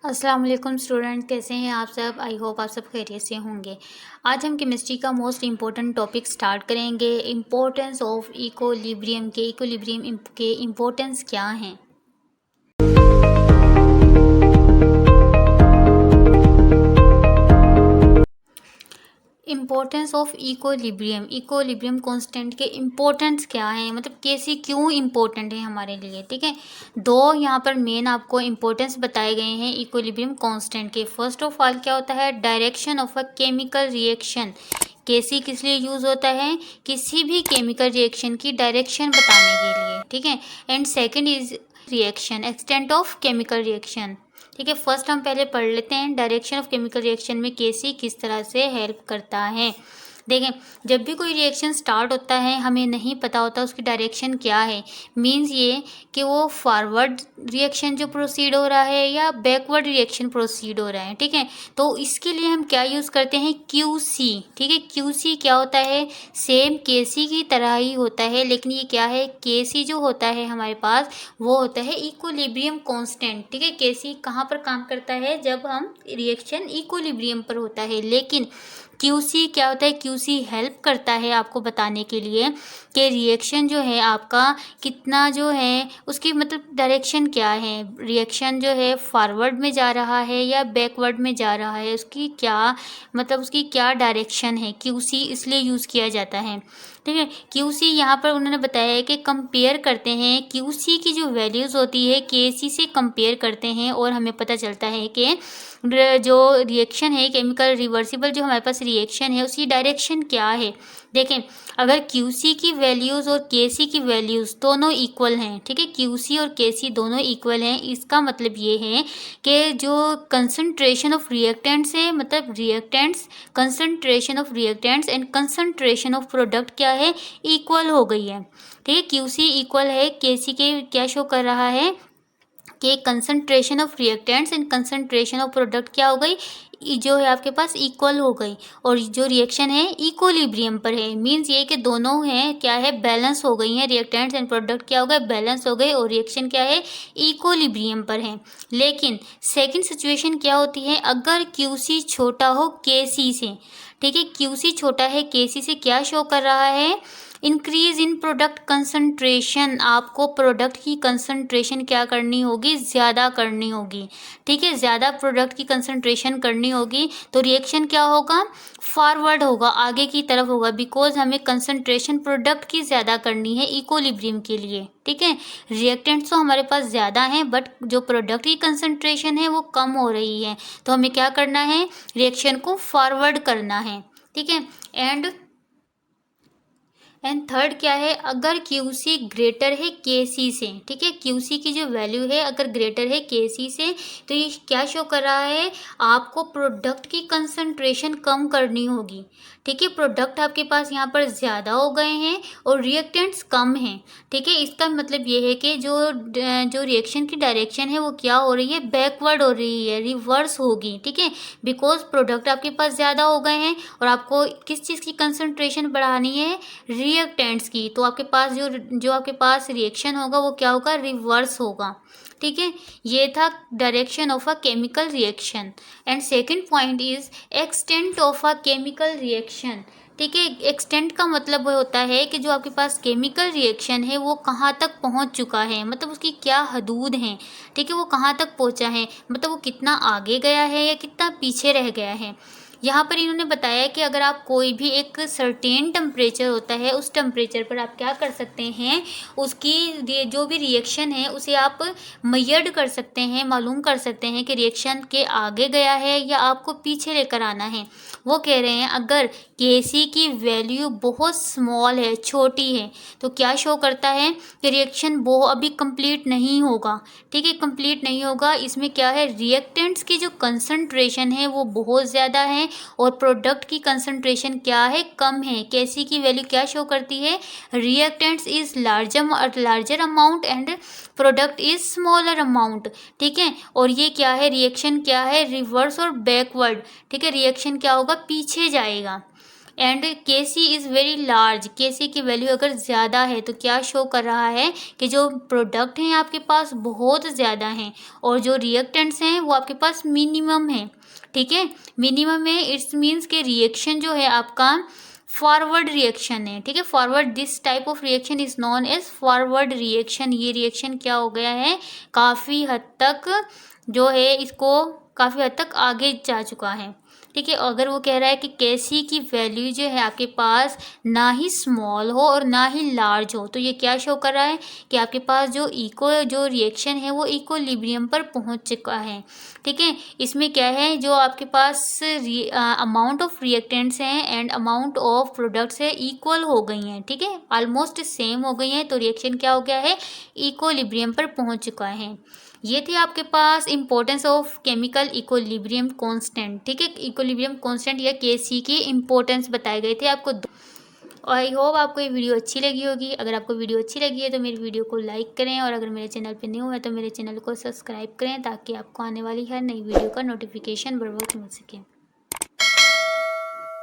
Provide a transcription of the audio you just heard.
अस्सलाम वालेकुम स्टूडेंट, कैसे हैं आप सब। आई होप आप सब खैरियत से होंगे। आज हम केमिस्ट्री का मोस्ट इम्पोर्टेंट टॉपिक स्टार्ट करेंगे, इम्पोर्टेंस ऑफ इक्विलिब्रियम के इम्पोर्टेंस क्या हैं। इम्पोर्टेंस ऑफ इक्विलिब्रियम कांस्टेंट के इम्पोर्टेंस क्या है, मतलब कैसे क्यों इम्पोर्टेंट है हमारे लिए। ठीक है, दो यहाँ पर मेन आपको इम्पोर्टेंस बताए गए हैं इक्विलिब्रियम कांस्टेंट के। फर्स्ट ऑफ ऑल क्या होता है, direction of a chemical reaction. कैसी किस लिए यूज़ होता है, किसी भी केमिकल रिएक्शन की डायरेक्शन बताने के लिए। ठीक है, and second is reaction, extent of chemical reaction. ठीक है, फर्स्ट हम पहले पढ़ लेते हैं डायरेक्शन ऑफ केमिकल रिएक्शन में कैसी किस तरह से हेल्प करता है। देखें, जब भी कोई रिएक्शन स्टार्ट होता है हमें नहीं पता होता उसकी डायरेक्शन क्या है। मींस ये कि वो फॉरवर्ड रिएक्शन जो प्रोसीड हो रहा है या बैकवर्ड रिएक्शन प्रोसीड हो रहा है। ठीक है, तो इसके लिए हम क्या यूज़ करते हैं, QC। ठीक है, QC क्या होता है, सेम KC की तरह ही होता है, लेकिन ये क्या है, KC जो होता है हमारे पास वो होता है इक्विलिब्रियम कांस्टेंट। ठीक है, KC कहाँ पर काम करता है, जब हम रिएक्शन इक्विलिब्रियम पर होता है। लेकिन QC क्या होता है, QC हेल्प करता है आपको बताने के लिए कि रिएक्शन जो है आपका कितना जो है उसकी मतलब डायरेक्शन क्या है, रिएक्शन जो है फॉरवर्ड में जा रहा है या बैकवर्ड में जा रहा है, उसकी क्या मतलब उसकी क्या डायरेक्शन है। QC इसलिए यूज़ किया जाता है। ठीक है, QC यहाँ पर उन्होंने बताया है कि कंपेयर करते हैं, QC की जो वैल्यूज़ होती है KC से कंपेयर करते हैं और हमें पता चलता है कि जो रिएक्शन है केमिकल रिवर्सिबल जो हमारे पास रिएक्शन है उसकी डायरेक्शन क्या है। देखें, अगर QC की वैल्यूज़ और KC की वैल्यूज़ दोनों इक्वल हैं, ठीक है, QC और KC दोनों इक्वल हैं, इसका मतलब ये है कि जो कंसंट्रेशन ऑफ रिएक्टेंट्स है, मतलब reactants, concentration of reactants and concentration of product क्या है, इक्वल हो गई है। ठीक है, QC इक्वल है KC के, क्या शो कर रहा है कि concentration of reactants and concentration of product क्या हो गई, जो है आपके पास इक्वल हो गई, और जो रिएक्शन है इक्विलिब्रियम पर है। मींस ये कि दोनों हैं क्या है, बैलेंस हो गई हैं, रिएक्टेंट्स एंड प्रोडक्ट क्या हो गए, बैलेंस हो गए, और रिएक्शन क्या है, इक्विलिब्रियम पर है। लेकिन सेकंड सिचुएशन क्या होती है, अगर QC छोटा हो KC से। ठीक है, QC छोटा है KC से, क्या शो कर रहा है, इंक्रीज इन प्रोडक्ट कंसंट्रेशन। आपको प्रोडक्ट की कंसंट्रेशन क्या करनी होगी, ज़्यादा करनी होगी। ठीक है, ज़्यादा प्रोडक्ट की कंसंट्रेशन करनी होगी तो रिएक्शन क्या होगा, फॉरवर्ड होगा, आगे की तरफ होगा, बिकॉज हमें कंसंट्रेशन प्रोडक्ट की ज़्यादा करनी है इक्विलिब्रियम के लिए। ठीक है, रिएक्टेंट्स तो हमारे पास ज़्यादा हैं बट जो प्रोडक्ट की कंसंट्रेशन है वो कम हो रही है, तो हमें क्या करना है, रिएक्शन को फॉरवर्ड करना है। ठीक है, एंड थर्ड क्या है, अगर QC ग्रेटर है KC से। ठीक है, QC की जो वैल्यू है अगर ग्रेटर है KC से तो ये क्या शो कर रहा है, आपको प्रोडक्ट की कंसंट्रेशन कम करनी होगी। ठीक है, प्रोडक्ट आपके पास यहाँ पर ज़्यादा हो गए हैं और रिएक्टेंट्स कम हैं। ठीक है, इसका मतलब ये है कि जो रिएक्शन की डायरेक्शन है वो क्या हो रही है, बैकवर्ड हो रही है, रिवर्स होगी। ठीक है, बिकॉज प्रोडक्ट आपके पास ज़्यादा हो गए हैं और आपको किस चीज़ की कंसंट्रेशन बढ़ानी है, रिएक्टेंट्स की, तो आपके पास जो आपके पास रिएक्शन होगा वो क्या होगा, रिवर्स होगा। ठीक है, ये था direction of a chemical reaction. And second point is extent of a chemical reaction. ठीक है, एक्सटेंट का मतलब वो होता है कि जो आपके पास केमिकल रिएक्शन है वो कहाँ तक पहुँच चुका है, मतलब उसकी क्या हदूद हैं। ठीक है, वो कहाँ तक पहुँचा है, मतलब वो कितना आगे गया है या कितना पीछे रह गया है। यहाँ पर इन्होंने बताया कि अगर आप कोई भी एक सर्टेन टेम्परेचर होता है उस टेम्परेचर पर आप क्या कर सकते हैं, उसकी जो भी रिएक्शन है उसे आप मेजर्ड कर सकते हैं, मालूम कर सकते हैं कि रिएक्शन के आगे गया है या आपको पीछे लेकर आना है। वो कह रहे हैं अगर KC की वैल्यू बहुत स्मॉल है, छोटी है, तो क्या शो करता है कि रिएक्शन वो अभी कंप्लीट नहीं होगा। ठीक है, कंप्लीट नहीं होगा, इसमें क्या है, रिएक्टेंट्स की जो कंसंट्रेशन है वो बहुत ज़्यादा है और प्रोडक्ट की कंसंट्रेशन क्या है, कम है। KC की वैल्यू क्या शो करती है, reactants is larger amount and product is smaller amount. ठीक है, और ये क्या है, रिएक्शन क्या है, रिवर्स और बैकवर्ड। ठीक है, रिएक्शन क्या होगा, पीछे जाएगा। एंड के सी इज़ वेरी लार्ज, के सी की वैल्यू अगर ज़्यादा है तो क्या शो कर रहा है कि जो प्रोडक्ट हैं आपके पास बहुत ज़्यादा हैं और जो रिएक्टेंट्स हैं वो आपके पास मिनिमम है। ठीक है, मिनिमम है, इट्स मीन्स के रिएक्शन जो है आपका फॉरवर्ड रिएक्शन है। ठीक है, forward, this type of reaction is known as forward reaction. ये रिएक्शन क्या हो गया है, काफ़ी हद तक जो है इसको काफ़ी हद तक आगे जा चुका है। ठीक है, अगर वो कह रहा है कि कैसी की वैल्यू जो है आपके पास ना ही स्मॉल हो और ना ही लार्ज हो, तो ये क्या शो कर रहा है कि आपके पास जो रिएक्शन है वो इक्विलिब्रियम पर पहुंच चुका है। ठीक है, इसमें क्या है, जो आपके पास अमाउंट ऑफ रिएक्टेंट्स हैं एंड अमाउंट ऑफ प्रोडक्ट्स है इक्वल हो गई हैं। ठीक है, ऑलमोस्ट सेम हो गई हैं, तो रिएक्शन क्या हो गया है, इक्विलिब्रियम पर पहुंच चुका है। ये थे आपके पास importance of chemical equilibrium constant. ठीक है, इक्विलिब्रियम कांस्टेंट या केसी की इंपॉर्टेंस बताए गए थे आपको। आई होप आपको ये वीडियो अच्छी लगी होगी। अगर आपको वीडियो अच्छी लगी है तो मेरी वीडियो को लाइक करें और अगर मेरे चैनल पर न्यू है तो मेरे चैनल को सब्सक्राइब करें ताकि आपको आने वाली हर नई वीडियो का नोटिफिकेशन बर वक्त मिल सके।